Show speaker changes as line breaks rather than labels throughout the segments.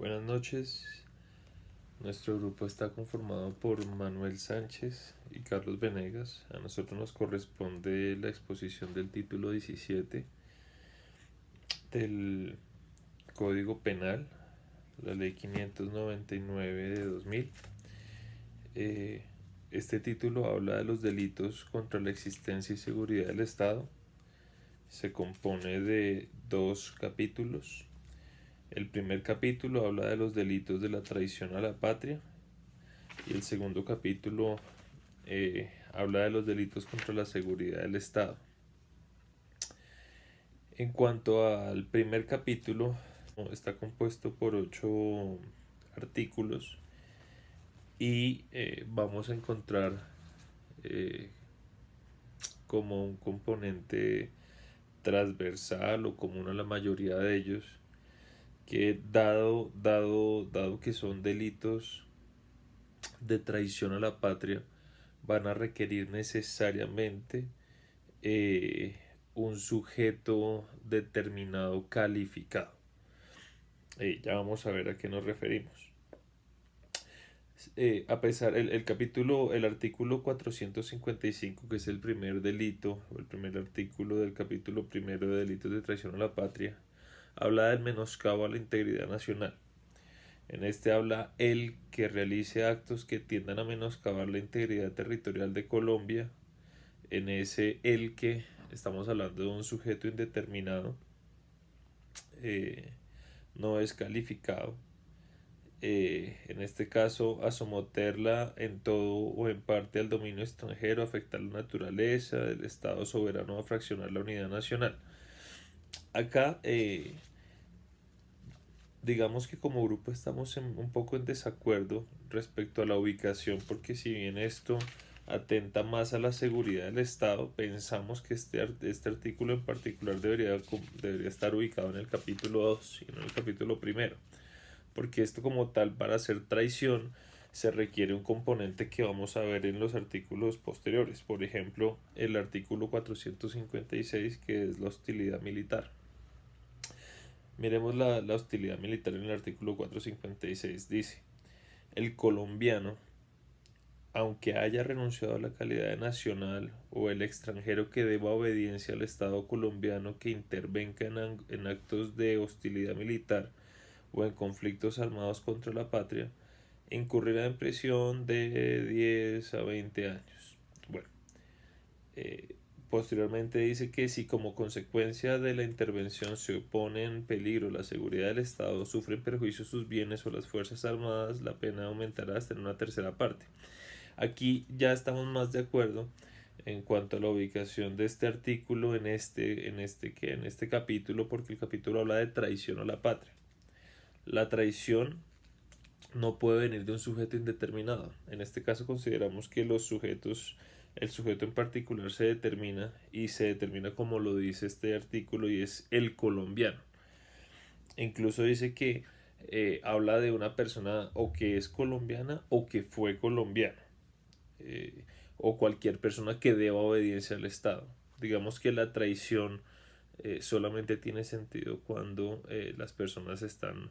Buenas noches. Nuestro grupo está conformado por Manuel Sánchez y Carlos Venegas. A nosotros nos corresponde la exposición del título 17 del Código Penal, la Ley 599 de 2000. Este título habla de los delitos contra la existencia y seguridad del Estado. Se compone de dos capítulos. El primer capítulo habla de los delitos de la traición a la patria y el segundo capítulo habla de los delitos contra la seguridad del Estado. En cuanto al primer capítulo, está compuesto por 8 artículos y vamos a encontrar como un componente transversal o común a la mayoría de ellos que dado que son delitos de traición a la patria, van a requerir necesariamente un sujeto determinado calificado. Ya vamos a ver a qué nos referimos. A pesar, el artículo 455, que es el primer delito, o el primer artículo del capítulo primero de delitos de traición a la patria, habla del menoscabo a la integridad nacional. En este habla el que realice actos que tiendan a menoscabar la integridad territorial de Colombia. En ese el que estamos hablando de un sujeto indeterminado, no es calificado. En este caso, a someterla en todo o en parte al dominio extranjero, afectar la naturaleza del Estado soberano, a fraccionar la unidad nacional. Acá digamos que como grupo estamos un poco en desacuerdo respecto a la ubicación, porque si bien esto atenta más a la seguridad del Estado, pensamos que este artículo en particular debería estar ubicado en el capítulo 2 y no en el capítulo primero, porque esto como tal, para hacer traición, se requiere un componente que vamos a ver en los artículos posteriores. Por ejemplo, el artículo 456, que es la hostilidad militar. Miremos la hostilidad militar en el artículo 456. Dice: el colombiano, aunque haya renunciado a la calidad de nacional, o el extranjero que deba obediencia al Estado colombiano que intervenga en actos de hostilidad militar o en conflictos armados contra la patria, incurrirá en prisión de 10 a 20 años. Bueno, posteriormente dice que si como consecuencia de la intervención se pone en peligro la seguridad del Estado, sufren perjuicio sus bienes o las Fuerzas Armadas, la pena aumentará hasta en una tercera parte. Aquí ya estamos más de acuerdo en cuanto a la ubicación de este artículo en este capítulo, porque el capítulo habla de traición a la patria. La traición no puede venir de un sujeto indeterminado. En este caso consideramos que el sujeto en particular se determina, y se determina como lo dice este artículo, y es el colombiano. Incluso dice que habla de una persona o que es colombiana o que fue colombiana, o cualquier persona que deba obediencia al Estado. Digamos que la traición solamente tiene sentido cuando las personas están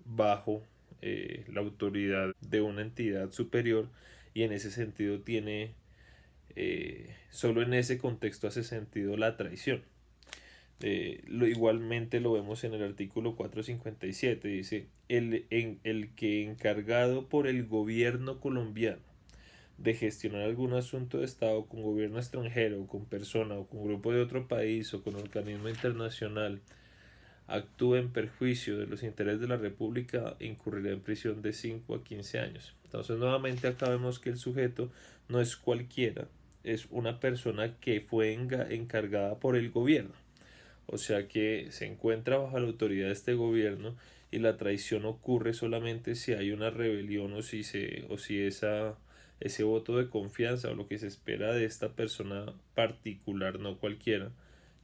bajo la autoridad de una entidad superior, y en ese sentido solo en ese contexto hace sentido la traición. Igualmente lo vemos en el artículo 457, dice: el que encargado por el gobierno colombiano de gestionar algún asunto de Estado con gobierno extranjero, con persona o con grupo de otro país o con organismo internacional, actúe en perjuicio de los intereses de la República, incurrirá en prisión de 5 a 15 años. Entonces, nuevamente acá vemos que el sujeto no es cualquiera, es una persona que fue encargada por el gobierno. O sea que se encuentra bajo la autoridad de este gobierno, y la traición ocurre solamente si hay una rebelión, o si ese voto de confianza o lo que se espera de esta persona particular, no cualquiera,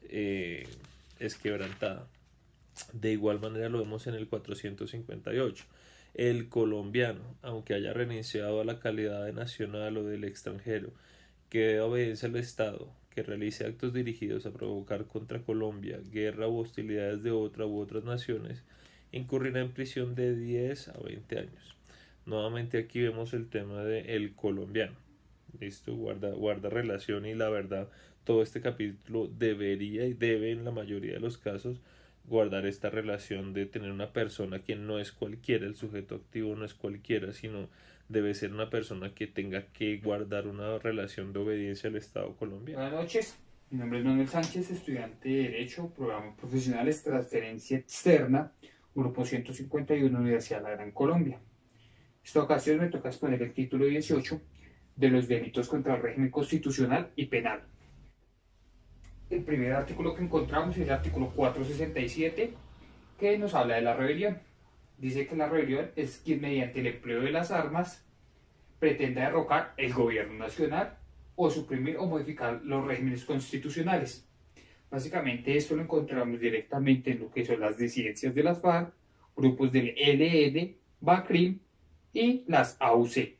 es quebrantada. De igual manera lo vemos en el 458. El colombiano, aunque haya renunciado a la calidad de nacional o del extranjero, que obedece al Estado, que realice actos dirigidos a provocar contra Colombia guerra u hostilidades de otra u otras naciones, incurrirá en prisión de 10 a 20 años. Nuevamente aquí vemos el tema del colombiano. Listo, guarda relación y la verdad, todo este capítulo debería y debe en la mayoría de los casos guardar esta relación de tener una persona que no es cualquiera, el sujeto activo no es cualquiera, sino debe ser una persona que tenga que guardar una relación de obediencia al Estado colombiano.
Buenas noches, mi nombre es Manuel Sánchez, estudiante de Derecho, Programa Profesionales, Transferencia Externa, Grupo 151, Universidad de la Gran Colombia. Esta ocasión me toca exponer el título 18 de los delitos contra el régimen constitucional y penal. El primer artículo que encontramos es el artículo 467, que nos habla de la rebelión. Dice que la rebelión es quien mediante el empleo de las armas pretende derrocar el gobierno nacional o suprimir o modificar los regímenes constitucionales. Básicamente esto lo encontramos directamente en lo que son las disidencias de las FARC, grupos del ELN, BACRIM y las AUC.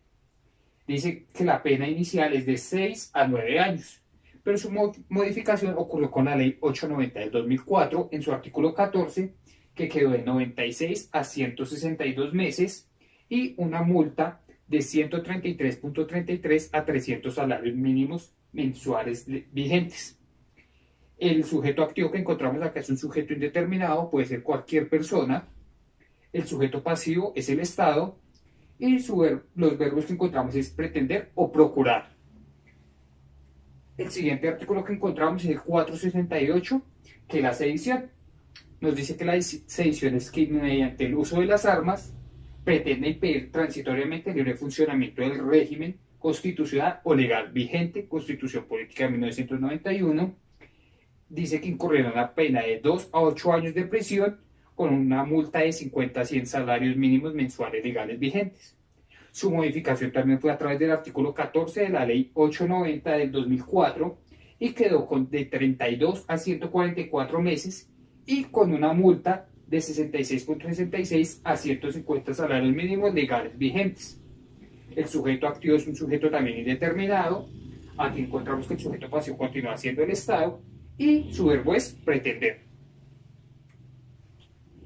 Dice que la pena inicial es de 6 a 9 años, pero su modificación ocurrió con la Ley 890 del 2004 en su artículo 14, que quedó de 96 a 162 meses y una multa de 133.33 a 300 salarios mínimos mensuales vigentes. El sujeto activo que encontramos acá es un sujeto indeterminado, puede ser cualquier persona. El sujeto pasivo es el Estado y los verbos que encontramos es pretender o procurar. El siguiente artículo que encontramos es el 468, que es la sedición. Nos dice que la sedición es que mediante el uso de las armas pretende impedir transitoriamente el libre funcionamiento del régimen constitucional o legal vigente, Constitución Política de 1991. Dice que incurrirá una pena de 2 a 8 años de prisión con una multa de 50 a 100 salarios mínimos mensuales legales vigentes. Su modificación también fue a través del artículo 14 de la Ley 890 del 2004 y quedó de 32 a 144 meses y con una multa de 66.66 a 150 salarios mínimos legales vigentes. El sujeto activo es un sujeto también indeterminado. Aquí encontramos que el sujeto pasivo continúa siendo el Estado y su verbo es pretender.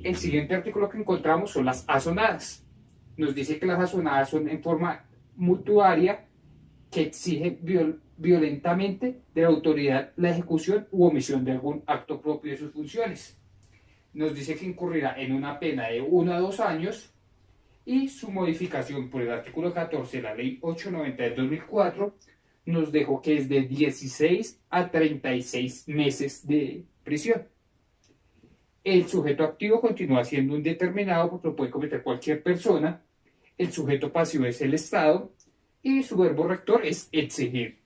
El siguiente artículo que encontramos son las azonadas. Nos dice que las azonadas son en forma mutuaria que exige violentamente de la autoridad la ejecución u omisión de algún acto propio de sus funciones. Nos dice que incurrirá en una pena de 1 a 2 años y su modificación por el artículo 14 de la Ley 890 del 2004 nos dejó que es de 16 a 36 meses de prisión. El sujeto activo continúa siendo indeterminado porque lo puede cometer cualquier persona. El sujeto pasivo es el Estado y su verbo rector es exigir.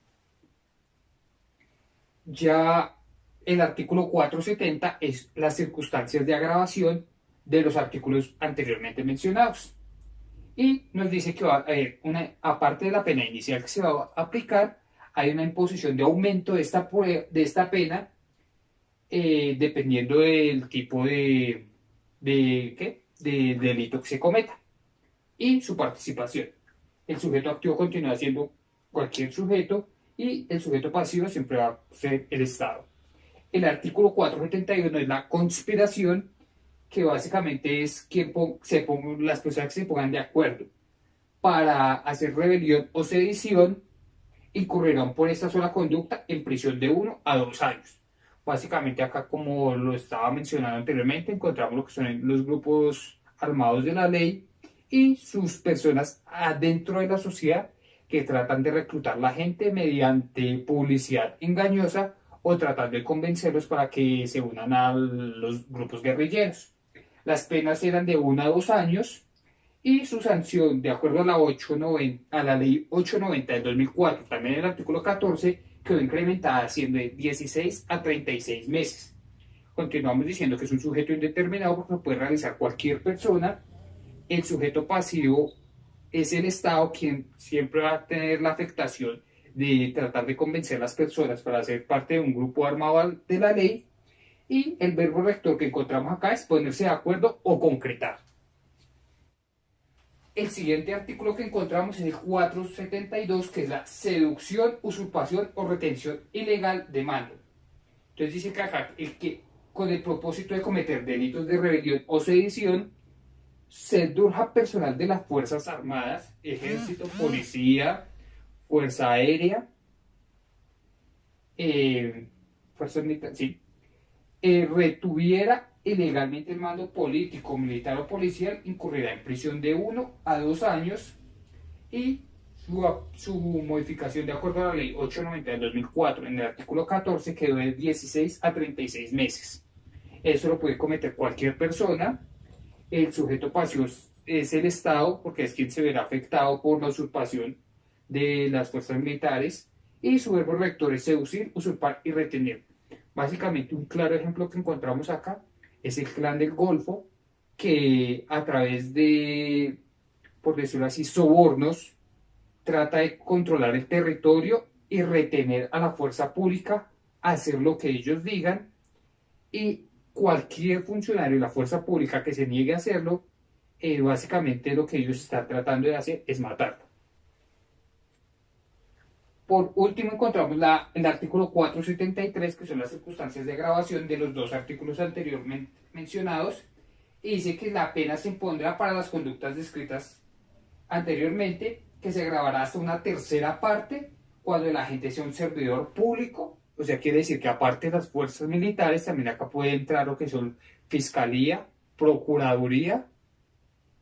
Ya el artículo 470 es las circunstancias de agravación de los artículos anteriormente mencionados. Y nos dice que va a haber aparte de la pena inicial que se va a aplicar, hay una imposición de aumento de esta pena dependiendo del tipo de delito que se cometa y su participación. El sujeto activo continúa siendo cualquier sujeto y el sujeto pasivo siempre va a ser el Estado. El artículo 471 es la conspiración, que básicamente es las personas que se pongan de acuerdo para hacer rebelión o sedición incurrirán por esta sola conducta en prisión de 1 a 2 años. Básicamente acá, como lo estaba mencionando anteriormente, encontramos lo que son los grupos armados de la ley y sus personas adentro de la sociedad que tratan de reclutar a la gente mediante publicidad engañosa o tratando de convencerlos para que se unan a los grupos guerrilleros. Las penas eran de 1 a 2 años y su sanción, de acuerdo a la Ley 890 del 2004, también el artículo 14, quedó incrementada siendo de 16 a 36 meses. Continuamos diciendo que es un sujeto indeterminado porque lo puede realizar cualquier persona. El sujeto pasivo es el Estado, quien siempre va a tener la afectación de tratar de convencer a las personas para ser parte de un grupo armado de la ley. Y el verbo rector que encontramos acá es ponerse de acuerdo o concretar. El siguiente artículo que encontramos es el 472, que es la seducción, usurpación o retención ilegal de mando. Entonces dice que acá el que con el propósito de cometer delitos de rebelión o sedición, sedurja personal de las Fuerzas Armadas, Ejército, Policía, Fuerza Aérea, Fuerzas Militares, sí, retuviera ilegalmente el mando político, militar o policial, incurrirá en prisión de 1 a 2 años y su modificación de acuerdo a la ley 890 del 2004 en el artículo 14 quedó de 16 a 36 meses. Eso lo puede cometer cualquier persona. El sujeto pasivo es el Estado, porque es quien se verá afectado por la usurpación de las fuerzas militares, y su verbo rector es seducir, usurpar y retener. Básicamente un claro ejemplo que encontramos acá es el Clan del Golfo, que a través de, por decirlo así, sobornos, trata de controlar el territorio y retener a la fuerza pública a hacer lo que ellos digan, y cualquier funcionario de la fuerza pública que se niegue a hacerlo, básicamente lo que ellos están tratando de hacer es matarlo. Por último encontramos el artículo 473, que son las circunstancias de agravación de los dos artículos anteriormente mencionados, y dice que la pena se impondrá para las conductas descritas anteriormente, que se agravará hasta una tercera parte cuando el agente sea un servidor público. O sea, quiere decir que aparte de las fuerzas militares, también acá puede entrar lo que son Fiscalía, Procuraduría,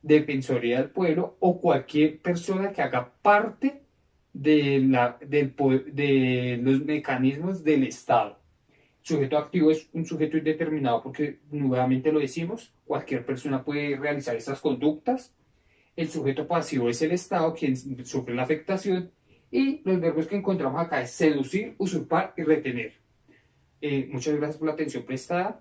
Defensoría del Pueblo o cualquier persona que haga parte de los mecanismos del Estado. El sujeto activo es un sujeto indeterminado porque, nuevamente lo decimos, cualquier persona puede realizar estas conductas. El sujeto pasivo es el Estado quien sufre la afectación, y los verbos que encontramos acá es seducir, usurpar y retener. Muchas gracias por la atención prestada.